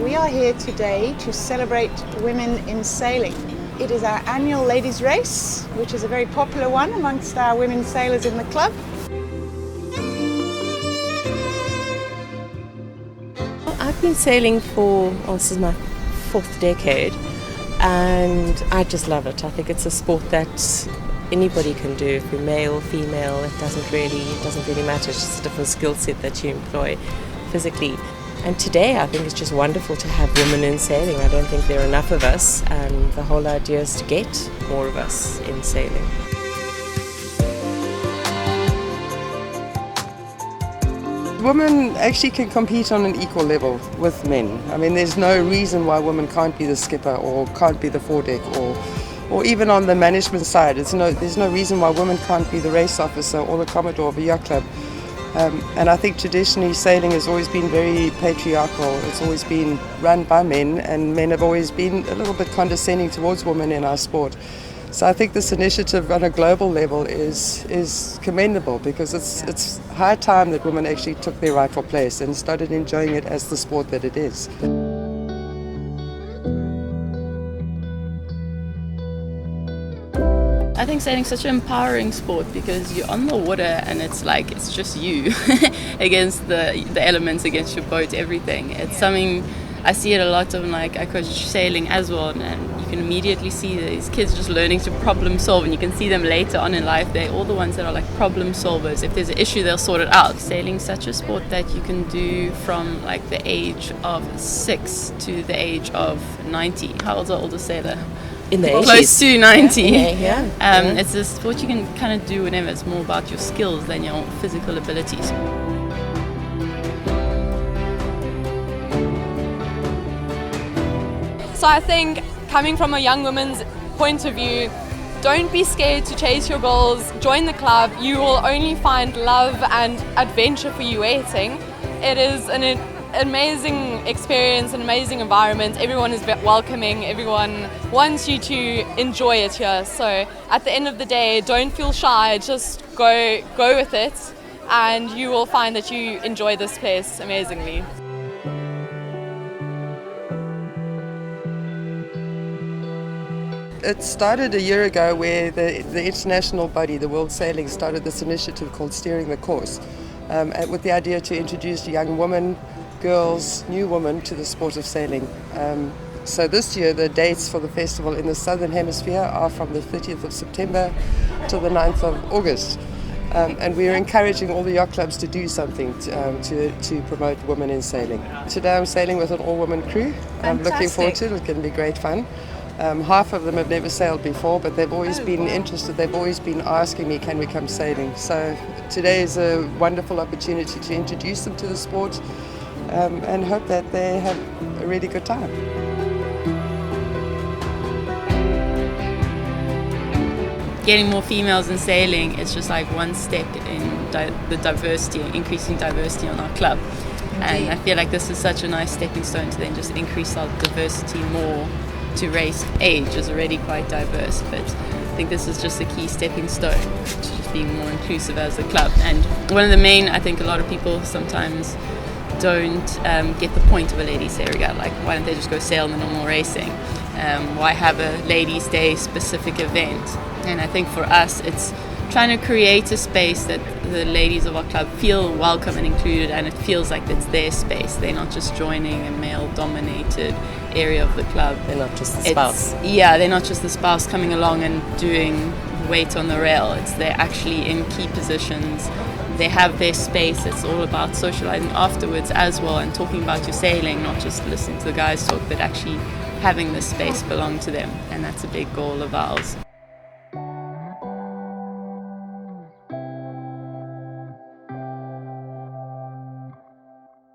We are here today to celebrate women in sailing. It is our annual ladies race, which is a very popular one amongst our women sailors in the club. I've been sailing for, this is my 4th decade, and I just love it. I think it's a sport that anybody can do, if you're male, female, it doesn't really matter. It's just a different skill set that you employ physically. And today I think it's just wonderful to have women in sailing. I don't think there are enough of us, and the whole idea is to get more of us in sailing. Women actually can compete on an equal level with men. I mean, there's no reason why women can't be the skipper or can't be the foredeck or even on the management side. There's no reason why women can't be the race officer or the commodore of a yacht club. And I think traditionally sailing has always been very patriarchal. It's always been run by men, and men have always been a little bit condescending towards women in our sport. So I think this initiative on a global level is commendable, because it's high time that women actually took their rightful place and started enjoying it as the sport that it is. I think sailing's such an empowering sport because you're on the water and it's just you against the elements, against your boat, everything. It's something I see it a lot of, I coach sailing as well, and you can immediately see these kids just learning to problem solve, and you can see them later on in life. They're all the ones that are problem solvers. If there's an issue, they'll sort it out. Sailing's such a sport that you can do from the age of 6 to the age of 90. How old's the oldest sailor? In the 80s. Close to 90. Yeah. It's a sport you can kind of do whenever. It's more about your skills than your physical abilities. So I think, coming from a young woman's point of view, don't be scared to chase your goals, join the club. You will only find love and adventure for you waiting. It is an amazing experience, an amazing environment. Everyone is welcoming, everyone wants you to enjoy it here. So at the end of the day, don't feel shy, just go with it, and you will find that you enjoy this place amazingly. It started a year ago where the international body, the World Sailing, started this initiative called Steering the Course, with the idea to introduce young women, girls, new women to the sport of sailing. So this year the dates for the festival in the Southern Hemisphere are from the 30th of September till the 9th of August. And we're encouraging all the yacht clubs to do something to promote women in sailing. Today I'm sailing with an all-woman crew. I'm looking forward to it. It's going to be great fun. Half of them have never sailed before, but they've always been interested. They've always been asking me, can we come sailing? So today is a wonderful opportunity to introduce them to the sport, and hope that they have a really good time. Getting more females in sailing is just one step in the diversity, increasing diversity on our club. And I feel like this is such a nice stepping stone to then just increase our diversity more. To race age is already quite diverse, but I think this is just a key stepping stone to just being more inclusive as a club. And one of the main, I think a lot of people sometimes don't get the point of a ladies' day regatta. Why don't they just go sail in the normal racing? Why have a ladies' day specific event? And I think for us it's trying to create a space that the ladies of our club feel welcome and included, and it feels like it's their space. They're not just joining a male-dominated area of the club. They're not just the spouse. They're not just the spouse coming along and doing weight on the rail. They're actually in key positions. They have their space. It's all about socializing afterwards as well, and talking about your sailing, not just listening to the guys talk, but actually having this space belong to them. And that's a big goal of ours.